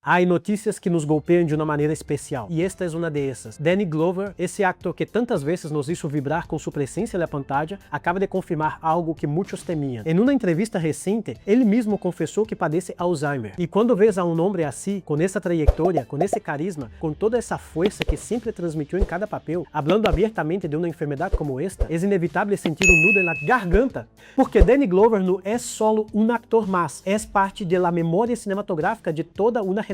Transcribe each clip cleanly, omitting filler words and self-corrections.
Hay noticias que nos golpean de una manera especial, y esta es una de esas. Danny Glover, ese actor que tantas veces nos hizo vibrar con su presencia en la pantalla, acaba de confirmar algo que muchos temían. En una entrevista reciente, él mismo confesó que padece Alzheimer. Y cuando ves a un hombre así, con esa trayectoria, con ese carisma, con toda esa fuerza que siempre transmitió en cada papel, hablando abiertamente de una enfermedad como esta, es inevitable sentir un nudo en la garganta. Porque Danny Glover no es solo un actor más, es parte de la memoria cinematográfica de toda una generación.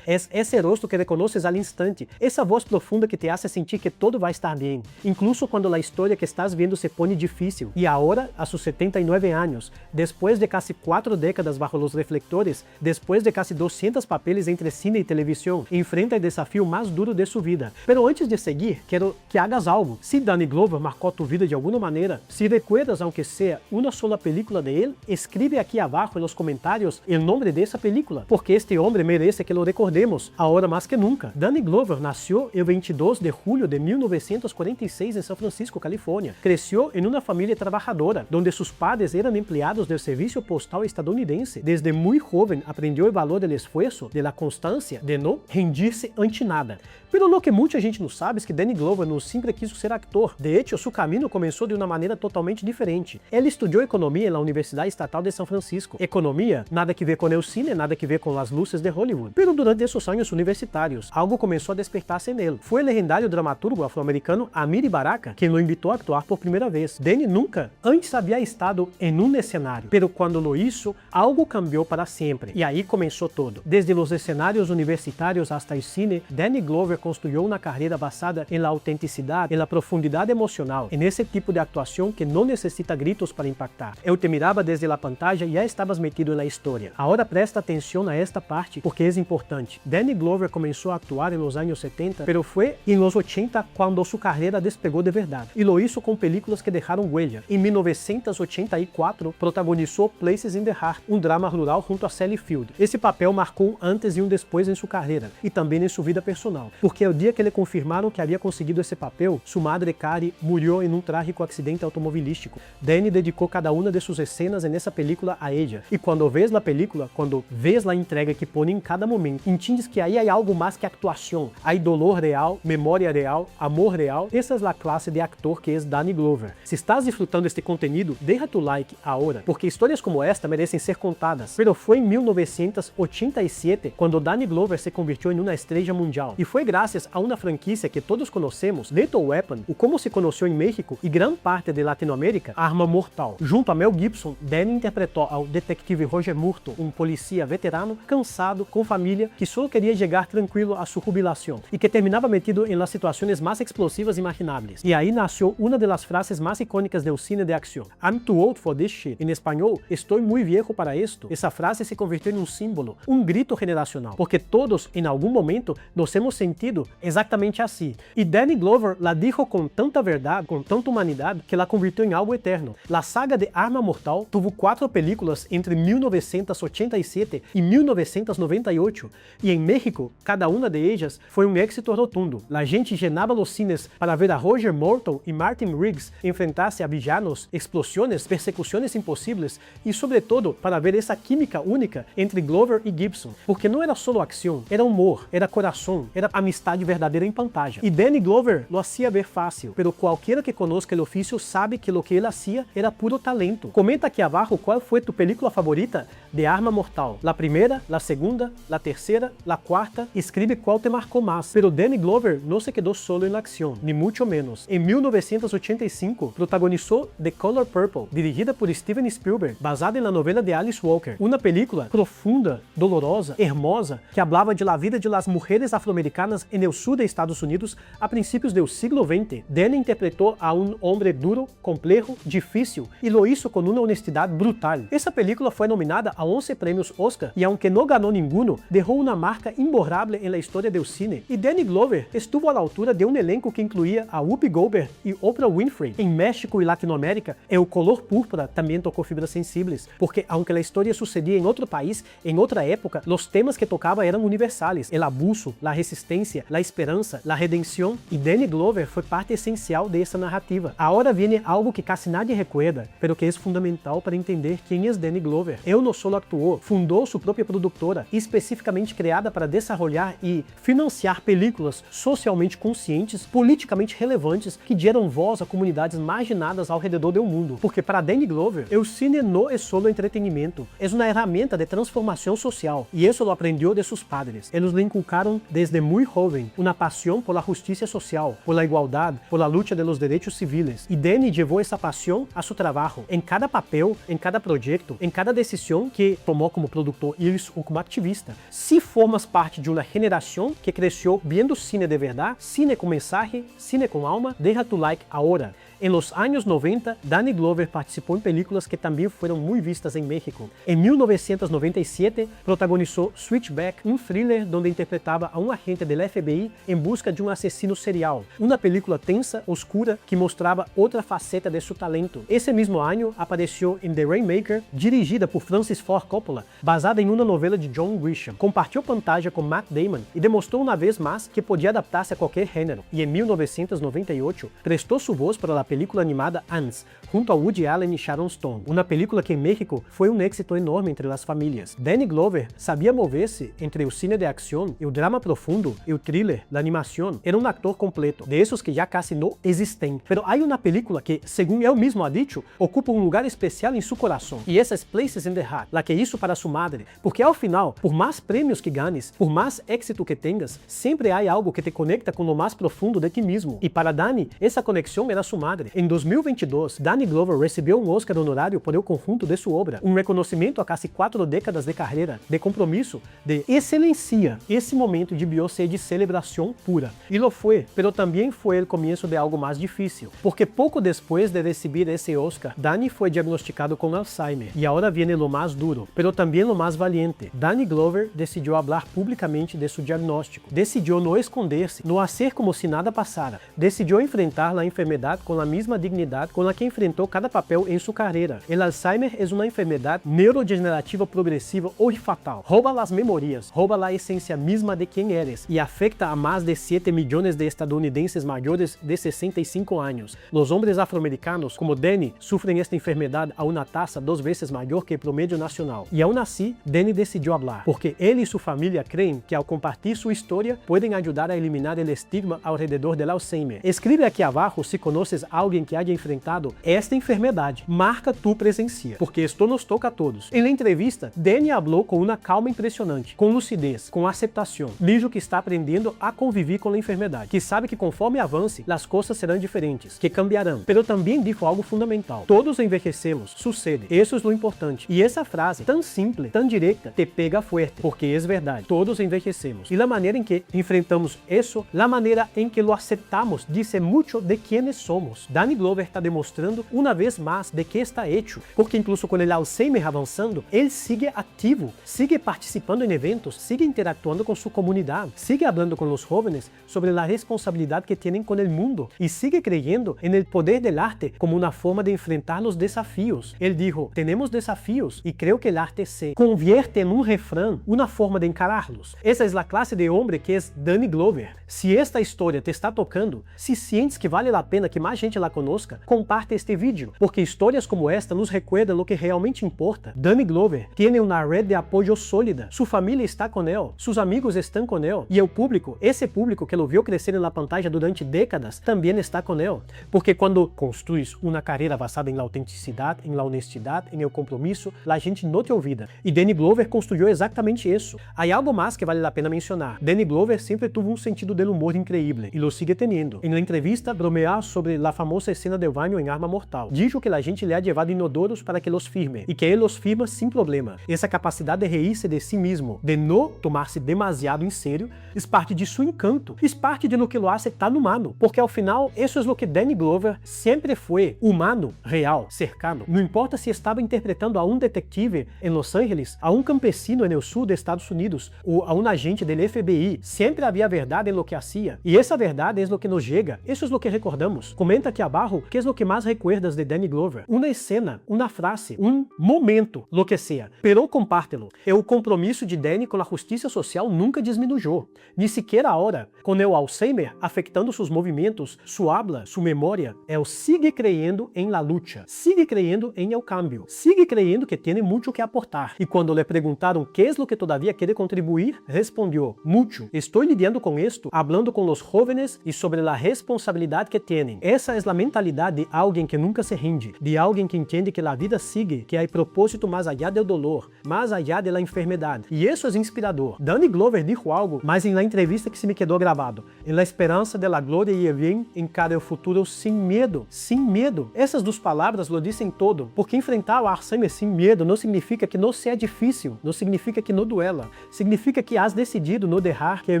Es ese rostro que reconoces al instante, esa voz profunda que te hace sentir que todo va a estar bien, incluso cuando la historia que estás viendo se pone difícil. Y ahora, a sus 79 años, después de casi 4 décadas bajo los reflectores, después de casi 200 papeles entre cine y televisión, enfrenta el desafío más duro de su vida. Pero antes de seguir, quiero que hagas algo. Si Danny Glover marcó tu vida de alguna manera, si recuerdas aunque sea una sola película de él, escribe aquí abajo en los comentarios el nombre de esa película, porque este hombre merece que lo recordemos, ahora más que nunca. Danny Glover nació el 22 de julio de 1946 en San Francisco, California. Creció en una familia trabajadora, donde sus padres eran empleados del servicio postal estadounidense. Desde muy joven aprendió el valor del esfuerzo, de la constancia, de no rendirse ante nada. Pero lo que mucha gente não sabe é que Danny Glover não sempre quis ser actor. De hecho, seu caminho começou de uma maneira totalmente diferente. Ele estudou economia na Universidade Estatal de São Francisco. Economia, nada que ver com o cine, nada que ver com as luzes de Hollywood. Pero durante esses anos universitários, algo começou a despertar-se nele. Foi o legendário dramaturgo afro-americano Amiri Baraka quem o invitou a actuar por primeira vez. Danny nunca antes havia estado em um escenário, pero quando lo hizo, algo cambiou para sempre. E aí começou todo. Desde os cenários universitários hasta o cine, Danny Glover construyó una carrera basada en la autenticidad, en la profundidad emocional, en ese tipo de actuación que no necesita gritos para impactar. Eu te miraba desde la pantalla y ya estabas metido en la historia. Ahora presta atención a esta parte porque es importante. Danny Glover comenzó a actuar en los años 70, pero fue en los 80 cuando su carrera despegó de verdad. Y lo hizo con películas que dejaron huella. En 1984 protagonizó Places in the Heart, un drama rural junto a Sally Field. Esse papel marcou um antes e um depois em sua carreira e também em sua vida personal. Porque o dia que lhe confirmaram que havia conseguido esse papel, sua madre Carrie murió em um trágico acidente automobilístico. Danny dedicou cada uma de suas escenas nessa película a ella. E quando vês a película, quando vês a entrega que põe em cada momento, entendes que aí há algo mais que actuação. Há dolor real, memória real, amor real. Essa é a classe de actor que é Danny Glover. Se estás disfrutando este conteúdo, deixa tu like agora, porque histórias como esta merecem ser contadas. Pero foi em 1987 quando Danny Glover se convirtió em uma estrela mundial. E foi graças a uma franquicia que todos conhecemos, Lethal Weapon, o como se conheceu em México e grande parte de Latinoamérica, Arma Mortal. Junto a Mel Gibson, Danny interpretou ao detetive Roger Murtaugh, um polícia veterano, cansado, com família, que só queria chegar tranquilo a sua jubilação e que terminava metido em las situações mais explosivas imagináveis. E aí nasceu uma das frases mais icônicas do cine de acção. I'm too old for this shit. Em espanhol, estou muy viejo para esto. Essa frase se convirtiu em um símbolo, um grito generacional, porque todos, em algum momento, nos hemos sentido exatamente assim. E Danny Glover la dijo com tanta verdade, com tanta humanidade, que la convirtió em algo eterno. La saga de Arma Mortal tuvo 4 películas entre 1987 e 1998, e em México, cada uma de ellas foi um éxito rotundo. La gente llenava os cines para ver a Roger Murtaugh e Martin Riggs enfrentar-se a villanos, explosiones, persecuções impossíveis e, sobretudo, para ver essa química única entre Glover e Gibson. Porque não era solo acção, era humor, era coração, era amistade verdadeira em pantalla. E Danny Glover lo hacía ver fácil, pero cualquiera que conozca el oficio sabe que lo que él hacía era puro talento. Comenta aqui abaixo qual foi tu película favorita de Arma Mortal. La primeira, la segunda, la terceira, la quarta. Escribe qual te marcou mais. Pero Danny Glover não se quedou solo en la acción, ni mucho menos. En 1985 protagonizó The Color Purple, dirigida por Steven Spielberg, basada en la novela de Alice Walker. Una película profunda, dolorosa, hermosa, que hablaba de la vida de las mujeres afroamericanas en el sur de Estados Unidos a principios del siglo XX. Danny interpretou a um homem duro, complejo, difícil e lo hizo con una honestidad brutal. Essa película foi nominada a 11 premios Oscar e, aunque no ganó ninguno, dejó una marca imborrable en la historia del cine. Y Danny Glover estuvo a la altura de un elenco que incluía a Whoopi Goldberg y Oprah Winfrey. En México y Latinoamérica, El Color Púrpura también tocó fibras sensibles, porque aunque la historia sucedía en otro país, en otra época, los temas que tocaba eran universales: el abuso, la resistencia, la esperanza, la redención. Y Danny Glover fue parte esencial de esa narrativa. Ahora viene algo que casi nadie recuerda, pero que es fundamental para entender quién es Danny Glover. Él no solo actuó, fundó su propia productora, especializada especificamente criada para desarrollar e financiar películas socialmente conscientes, politicamente relevantes, que dieron voz a comunidades marginadas ao redor do mundo. Porque para Danny Glover, o cine não é solo entretenimiento, é uma herramienta de transformação social, e isso lo aprendió de seus padres. Eles lhe inculcaram desde muito jovem uma paixão por la justicia social, por la igualdad, por la lucha de los derechos civiles, e Danny llevou essa paixão a seu trabalho, em cada papel, em cada projeto, em cada decisão que tomou como produtor e como ativista. Se formas parte de uma geração que cresceu vendo cine de verdade, cine com mensagem, cine com alma, deja tu like agora. En los años 90, Danny Glover participou em películas que também foram muito vistas em México. Em 1997, protagonizou Switchback, um thriller onde interpretava a um agente do FBI em busca de um assassino serial. Uma película tensa, oscura, que mostrava outra faceta de seu talento. Esse mesmo ano, apareceu em The Rainmaker, dirigida por Francis Ford Coppola, basada em uma novela de John Grisham. Compartilhou pantalla com Matt Damon e demonstrou uma vez mais que podia adaptar-se a qualquer gênero. E em 1998, prestou sua voz para a película animada Ants, junto a Woody Allen e Sharon Stone, uma película que em México foi um êxito enorme entre as famílias. Danny Glover sabia mover-se entre o cine de ação e o drama profundo e o thriller, a animação. Era um ator completo, de esses que já quase não existem. Pero há uma película que, segundo ele mesmo ha dicho, ocupa um lugar especial em seu coração, e essa é Places in the Heart, la que hizo para sua madre, porque ao final, por mais prêmios que ganes, por mais éxito que tenhas, sempre há algo que te conecta com o mais profundo de ti mesmo, e para Danny, essa conexão era sua madre. Em 2022, Danny Glover recebeu um Oscar honorário por o conjunto de sua obra, um reconhecimento a quase 4 décadas de carreira, de compromisso, de excelência. Esse momento devió ser de celebração pura. E lo foi, pero também foi o começo de algo mais difícil, porque pouco depois de receber esse Oscar, Danny foi diagnosticado com Alzheimer, e agora viene lo mais duro, pero também lo mais valiente. Danny Glover decidiu falar publicamente de seu diagnóstico, decidiu não esconder-se, não fazer como se nada passara, decidiu enfrentar a enfermidade com a mesma dignidade com a que enfrentou cada papel em sua carreira. O Alzheimer é uma enfermidade neurodegenerativa progressiva ou fatal. Rouba as memórias, rouba a essência mesma de quem eres e afeta a mais de 7 milhões de estadunidenses maiores de 65 anos. Os homens afro-americanos, como Danny, sofrem esta enfermidade a uma taxa 2 vezes maior que o promédio nacional. E aún assim, Danny decidiu falar, porque ele e sua família creem que ao compartilhar sua história, podem ajudar a eliminar o estigma ao redor do Alzheimer. Escreve aqui abaixo se conheces alguém que haya enfrentado esta enfermidade. Marca tu presencia, porque esto nos toca a todos. Em entrevista, Danny falou com uma calma impressionante, com lucidez, com aceitação. Dijo que está aprendendo a conviver com a enfermidade, que sabe que conforme avance, as coisas serão diferentes, que cambiarão. Pero também dijo algo fundamental: todos envelhecemos, sucede. Isso é o importante. E essa frase, tão simples, tão direta, te pega forte, porque é verdade. Todos envelhecemos. E a maneira em que enfrentamos isso, a maneira em que lo aceptamos, diz muito de quienes somos. Danny Glover está demonstrando uma vez mais de que está hecho, porque incluso com o Alzheimer avançando, ele sigue ativo, sigue participando em eventos, sigue interactuando com sua comunidade, sigue falando com os jovens sobre a responsabilidade que têm com o mundo e sigue creyendo en el poder del arte como uma forma de enfrentar os desafios. Ele dijo: "Tenemos desafíos e creo que el arte se convierte en un refrán, una forma de encararlos". Essa é a classe de homem que é Danny Glover. Se esta história te está tocando, se sientes que vale a pena que mais gente la conozca, comparte este vídeo, porque histórias como esta nos recuerdan lo que realmente importa. Danny Glover tiene uma rede de apoio sólida, sua família está com ele, seus amigos estão com ele, e o público, esse público que lo viu crescer na pantalla durante décadas, também está com ele. Porque quando construís uma carreira basada em la autenticidade, em la honestidade, em el compromisso, a gente não te olvida. E Danny Glover construiu exatamente isso. Há algo mais que vale a pena mencionar. Danny Glover sempre tuvo um sentido del humor increíble, e lo sigue teniendo. Em la entrevista, bromeou sobre la famosa escena del baño em Arma Mortal. Dijo que a gente le ha llevado inodoros para que los firme, e que ele los firma sem problema. Essa capacidade de reírse de si mesmo, de não tomar-se demasiado em sério, é parte de seu encanto, é parte de lo que lo hace tan humano, porque ao final, isso é lo que Danny Glover sempre foi: humano, real, cercano. Não importa se estava interpretando a um detetive em Los Angeles, a um campesino no sul dos Estados Unidos, ou a um agente do FBI, sempre havia verdade em lo que hacía, e essa verdade é lo que nos chega, isso é lo que recordamos. Comenta aqui abaixo que é o que mais recuerdas de Danny Glover. Uma escena, uma frase, um momento, lo que sea. Pero compártelo. O compromisso de Danny com a justiça social nunca diminuiu. Ni sequer agora, com o Alzheimer afetando seus movimentos, sua habla, sua memória, ele sigue creyendo em la lucha, sigue creyendo em el cambio, sigue creyendo que tem muito que aportar. E quando lhe perguntaram que é o que todavia quer contribuir, respondeu: mucho. Estou lidiando com esto, hablando com os jóvenes e sobre a responsabilidade que têm. Essa é a mentalidade de alguém que nunca se rinde, de alguém que entende que a vida sigue, que há propósito mais allá do dolor, mais allá da enfermidade. E isso é inspirador. Danny Glover disse algo, mas em la entrevista que se me quedou gravado: em la esperança de la glória e el bien, encara o futuro sem medo. Sem medo. Essas duas palavras lo dizem todo, porque enfrentar o Alzheimer sem medo não significa que não seja difícil, não significa que não duela, significa que has decidido não deixar que o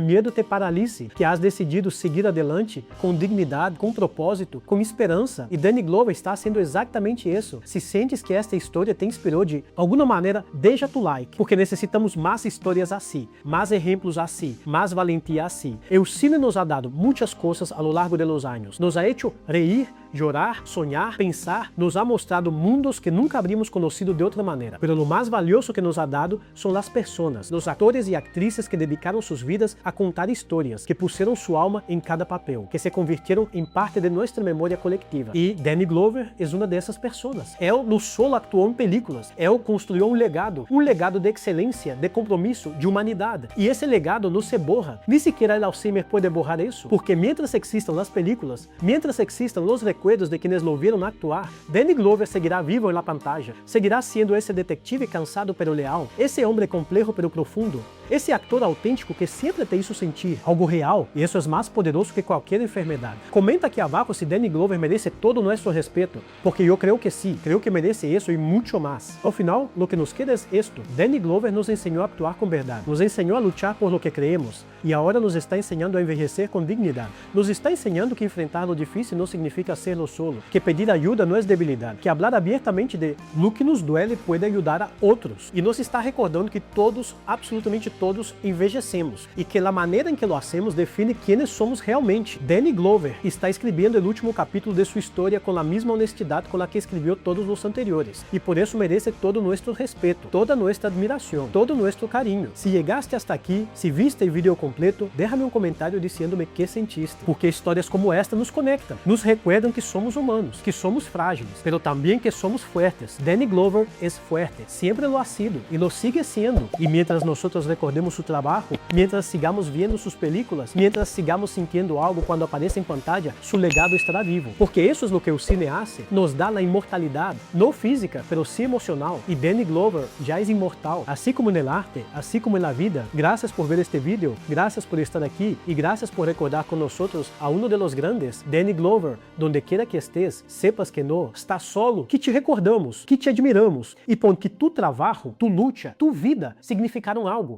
medo te paralise, que has decidido seguir adelante com dignidade, com propósito, com esperança. E Danny Glover está sendo exatamente isso. Se sentes que esta história te inspirou de alguma maneira, deixa tu like, porque necessitamos mais histórias assim, mais exemplos assim, mais valentia assim. O cine nos ha dado muitas coisas a lo largo de los años. Nos ha hecho reír, llorar, sonhar, pensar, nos ha mostrado mundos que nunca habríamos conocido de outra maneira. Pero lo mais valioso que nos ha dado são as pessoas, os atores e atrizes que dedicaram suas vidas a contar histórias, que puseram sua alma em cada papel, que se convirtieron em parte de nossa memória coletiva. E Danny Glover é uma dessas pessoas. Ele não só atuou em películas, ele construiu um legado de excelência, de compromisso, de humanidade. E esse legado não se borra. Nem sequer o Alzheimer pode borrar isso, porque mientras existam as películas, mientras existam os recuerdos de quienes lo vieron actuar, Danny Glover seguirá vivo en la pantalla, seguirá siendo ese detective cansado pero leal, ese hombre complejo pero profundo, esse actor autêntico que sempre te hizo sentir algo real, e isso é mais poderoso que qualquer enfermidade. Comenta aqui abaixo se Danny Glover merece todo o nosso respeito, porque eu creio que sim, creio que merece isso e muito mais. Ao final, lo que nos queda é isto: Danny Glover nos ensinou a actuar com verdade, nos ensinou a lutar por lo que creemos, e agora nos está ensinando a envelhecer com dignidade. Nos está ensinando que enfrentar lo difícil não significa serlo solo, que pedir ajuda não é debilidade, que falar abertamente de lo que nos duele pode ajudar a outros, e nos está recordando que todos, absolutamente todos, envelhecemos, e que a maneira em que lo hacemos define quem somos realmente. Danny Glover está escrevendo o último capítulo de sua história com a mesma honestidade com a que escreveu todos os anteriores, e por isso merece todo o nosso respeito, toda nossa admiração, todo o nosso carinho. Se chegaste hasta aqui, se viste o vídeo completo, déjame um comentário dizendo-me que sentiste, porque histórias como esta nos conectam, nos recuerdam que somos humanos, que somos frágeis, pero também que somos fuertes. Danny Glover é fuerte, sempre lo ha sido, e lo sigue sendo. E mientras nosotros recordemos su trabajo, mientras sigamos viendo sus películas, mientras sigamos sintiendo algo quando aparece em pantalla, su legado estará vivo. Porque isso é o que o cine hace, nos dá a imortalidade, não física, pero sí emocional. E Danny Glover já é imortal, assim como no arte, assim como na vida. Graças por ver este vídeo, graças por estar aqui e graças por recordar com nós a uno de los grandes, Danny Glover. Donde quiera que estés, sepas que não estás solo, que te recordamos, que te admiramos e por que tu trabalho, tu luta, tu vida significaram algo.